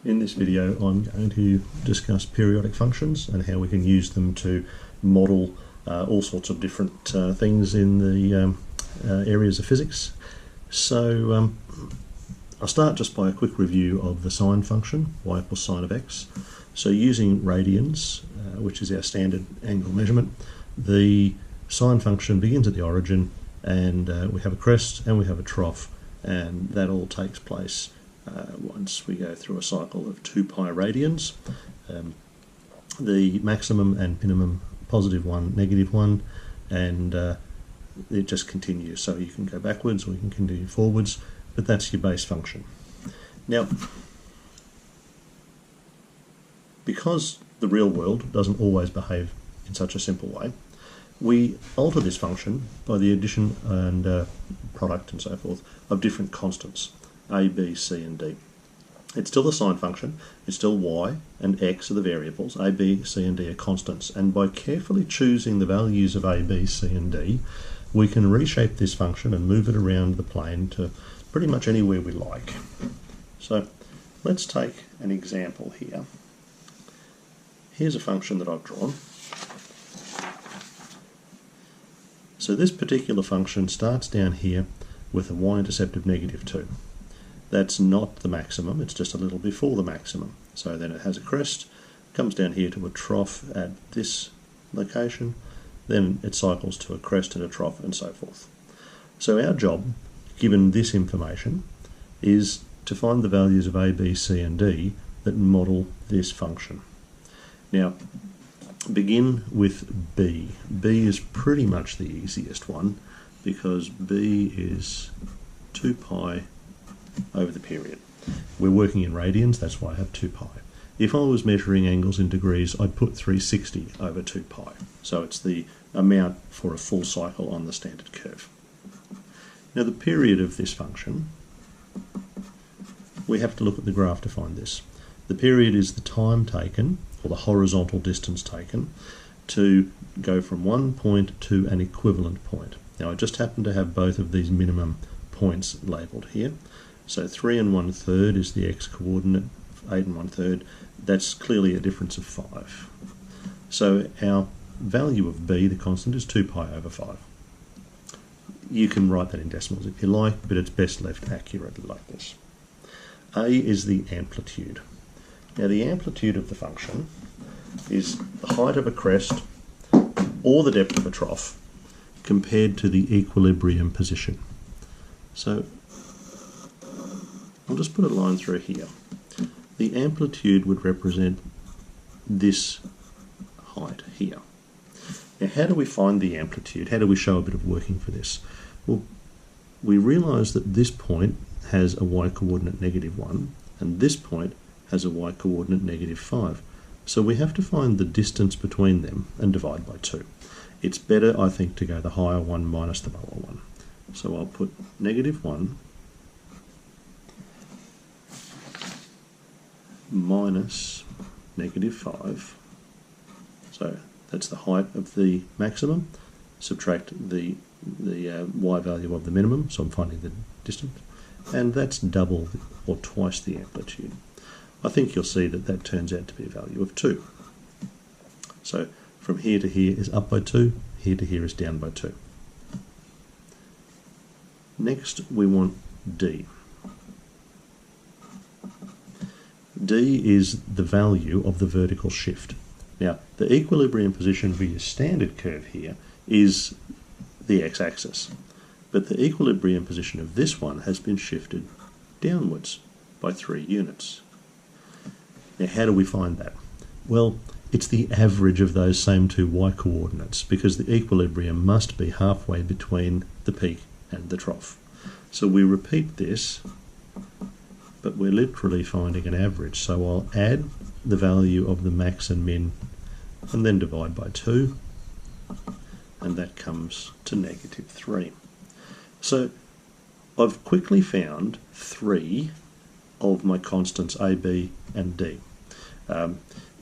In this video I'm going to discuss periodic functions and how we can use them to model all sorts of different things in the areas of physics. So I'll start just by a quick review of the sine function, y equals sine of x. So using radians, which is our standard angle measurement, the sine function begins at the origin, and we have a crest and we have a trough, and that all takes place once we go through a cycle of 2 pi radians. The maximum and minimum, positive 1, negative 1, and it just continues. So you can go backwards or you can continue forwards, but that's your base function. Now, because the real world doesn't always behave in such a simple way, we alter this function by the addition and product and so forth of different constants, a, b, c and d. It's still the sine function, it's still y and x are the variables, a, b, c and d are constants, and by carefully choosing the values of a, b, c and d, we can reshape this function and move it around the plane to pretty much anywhere we like. So let's take an example here. Here's a function that I've drawn. So this particular function starts down here with a y-intercept of -2. That's not the maximum, it's just a little before the maximum. So then it has a crest, comes down here to a trough at this location, then it cycles to a crest and a trough and so forth. So our job, given this information, is to find the values of a, b, c and d that model this function. Now, begin with b. b is pretty much the easiest one because b is 2 pi over the period. We're working in radians, that's why I have 2 pi. If I was measuring angles in degrees, I'd put 360 over 2 pi. So it's the amount for a full cycle on the standard curve. Now the period of this function, we have to look at the graph to find this. The period is the time taken, or the horizontal distance taken, to go from one point to an equivalent point. Now I just happen to have both of these minimum points labelled here. So 3 1/3 is the x-coordinate, 8 1/3, that's clearly a difference of 5. So our value of b, the constant, is 2 pi over 5. You can write that in decimals if you like, but it's best left accurately like this. A is the amplitude. Now the amplitude of the function is the height of a crest or the depth of a trough compared to the equilibrium position. So I'll just put a line through here. The amplitude would represent this height here. Now how do we find the amplitude? How do we show a bit of working for this? Well, we realise that this point has a y-coordinate -1 and this point has a y-coordinate -5. So we have to find the distance between them and divide by 2. It's better, I think, to go the higher one minus the lower one. So I'll put -1 minus -5. So that's the height of the maximum. Subtract the y value of the minimum, so I'm finding the distance, and that's double or twice the amplitude. I think you'll see that that turns out to be a value of 2. So from here to here is up by 2, here to here is down by 2. Next we want d. d is the value of the vertical shift. Now the equilibrium position for your standard curve here is the x-axis, but the equilibrium position of this one has been shifted downwards by 3 units. Now how do we find that? Well, it's the average of those same 2 y-coordinates, because the equilibrium must be halfway between the peak and the trough. So we repeat this, but we're literally finding an average. So I'll add the value of the max and min and then divide by 2, and that comes to -3. So I've quickly found 3 of my constants a, b and d.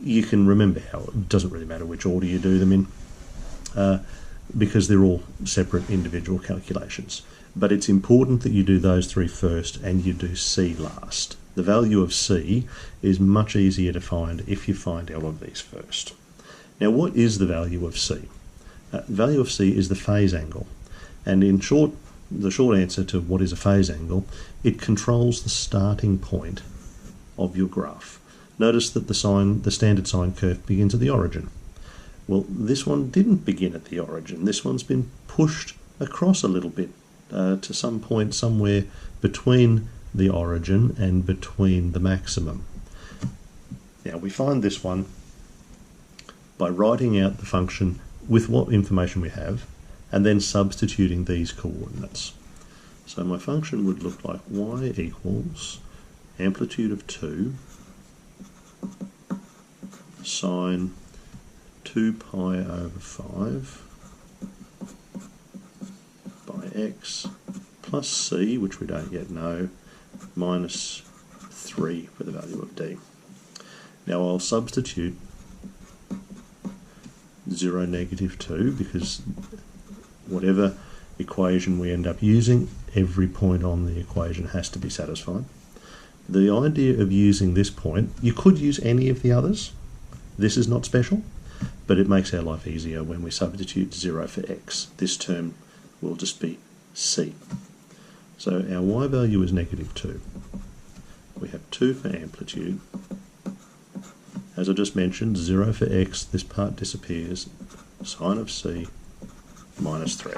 You can remember how it doesn't really matter which order you do them in because they're all separate individual calculations. But it's important that you do those 3 first and you do c last. The value of C is much easier to find if you find L of these first. Now, what is the value of C? The value of C is the phase angle. And in short, the short answer to what is a phase angle, it controls the starting point of your graph. Notice that the standard sine curve begins at the origin. Well, this one didn't begin at the origin. This one's been pushed across a little bit to some point somewhere between the origin and between the maximum. Now, we find this one by writing out the function with what information we have and then substituting these coordinates. So my function would look like y equals amplitude of 2 sine 2 pi over 5 by x plus c, which we don't yet know, minus 3 for the value of d. Now I'll substitute 0, negative 2, because whatever equation we end up using, every point on the equation has to be satisfied. The idea of using this point, you could use any of the others. This is not special, but it makes our life easier when we substitute 0 for x. This term will just be c. So our y value is negative 2. We have 2 for amplitude. As I just mentioned, 0 for x, this part disappears, sine of c minus 3.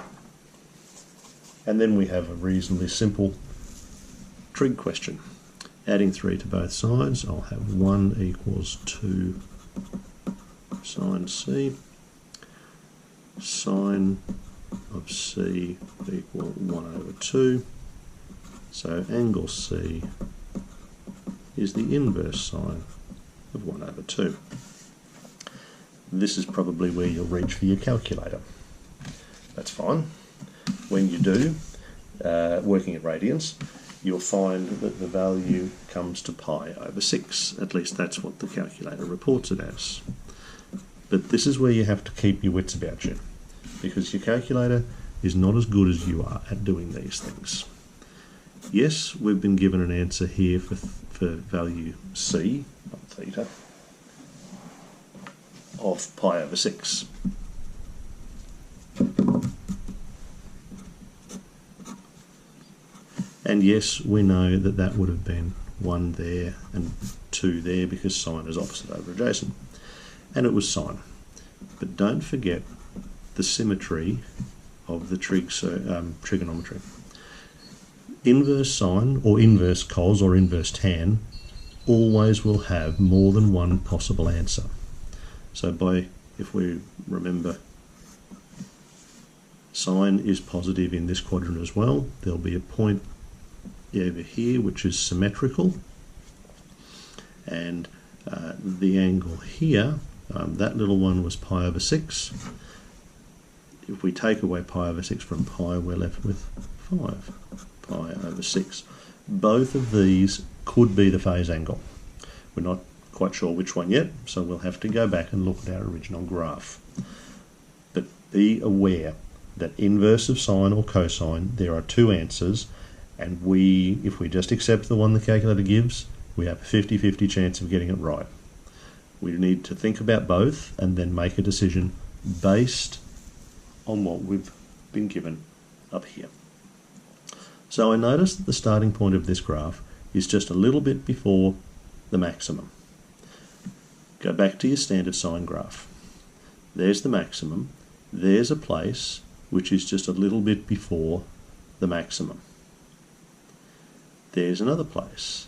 And then we have a reasonably simple trig question. Adding 3 to both sides, I'll have 1 equals 2 sine c. Sine of c equal 1 over 2. So angle C is the inverse sine of 1 over 2. This is probably where you'll reach for your calculator. That's fine. When you do, working at radians, you'll find that the value comes to pi over 6. At least that's what the calculator reports it as. But this is where you have to keep your wits about you, because your calculator is not as good as you are at doing these things. Yes, we've been given an answer here for value C, not theta, of pi over 6. And yes, we know that that would have been 1 there and 2 there, because sine is opposite over adjacent. And it was sine. But don't forget the symmetry of the trigonometry. Inverse sine, or inverse cos, or inverse tan, always will have more than one possible answer. So if we remember, sine is positive in this quadrant as well. There'll be a point over here which is symmetrical, and the angle here, that little one was pi over 6. If we take away pi over 6 from pi, we're left with 5 pi over 6. Both of these could be the phase angle. We're not quite sure which one yet, so we'll have to go back and look at our original graph. But be aware that inverse of sine or cosine, there are 2 answers, and if we just accept the one the calculator gives, we have a 50-50 chance of getting it right. We need to think about both and then make a decision based on what we've been given up here. So I notice that the starting point of this graph is just a little bit before the maximum. Go back to your standard sine graph. There's the maximum. There's a place which is just a little bit before the maximum. There's another place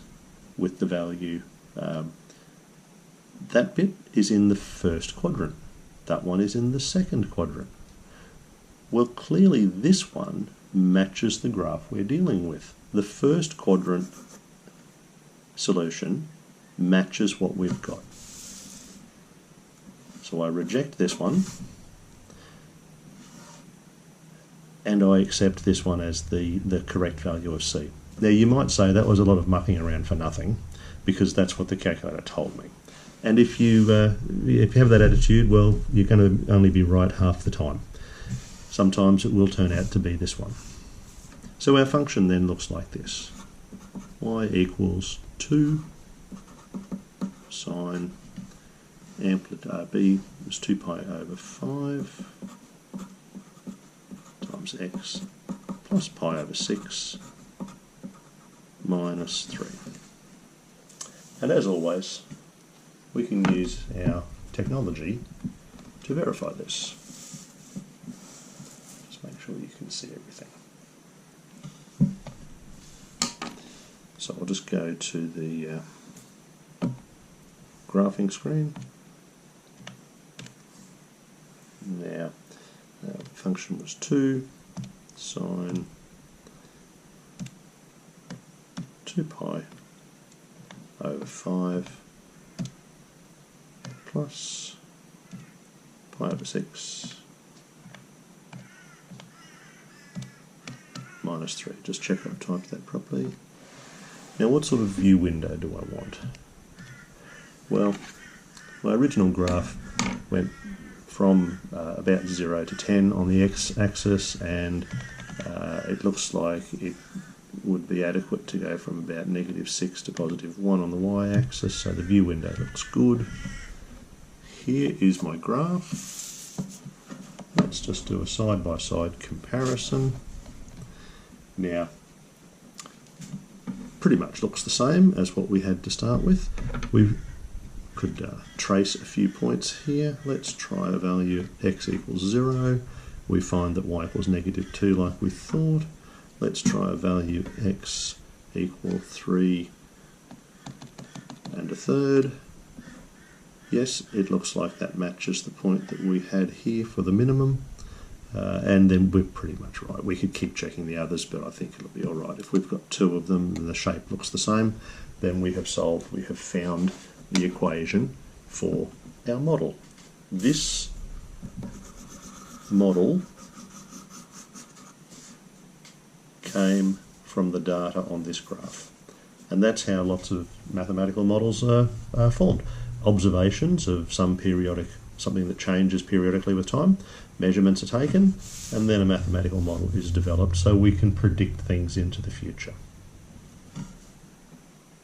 with the value. That bit is in the first quadrant. That one is in the second quadrant. Well, clearly this one matches the graph we're dealing with. The first quadrant solution matches what we've got. So I reject this one, and I accept this one as the correct value of C. Now, you might say that was a lot of mucking around for nothing, because that's what the calculator told me. And if you have that attitude, well, you're going to only be right half the time. Sometimes it will turn out to be this one. So our function then looks like this. y equals 2 sine amplitude b was 2 pi over 5 times x plus pi over 6 minus 3. And as always, we can use our technology to verify this. Just make sure you can see everything. So I'll just go to the graphing screen. Now, the function was 2 sine 2 pi over 5 plus pi over 6 minus 3. Just check I've typed that properly. Now, what sort of view window do I want? Well, my original graph went from about 0 to 10 on the x-axis, and it looks like it would be adequate to go from about -6 to +1 on the y-axis, so the view window looks good. Here is my graph. Let's just do a side-by-side comparison. Now, pretty much looks the same as what we had to start with. We could trace a few points here. Let's try a value x equals 0. We find that y equals -2 like we thought. Let's try a value x equal 3 and a third. Yes, it looks like that matches the point that we had here for the minimum. And then we're pretty much right. We could keep checking the others, but I think it'll be all right. If we've got 2 of them and the shape looks the same, then we have found the equation for our model. This model came from the data on this graph. And that's how lots of mathematical models are formed. Observations of something that changes periodically with time, measurements are taken, and then a mathematical model is developed so we can predict things into the future.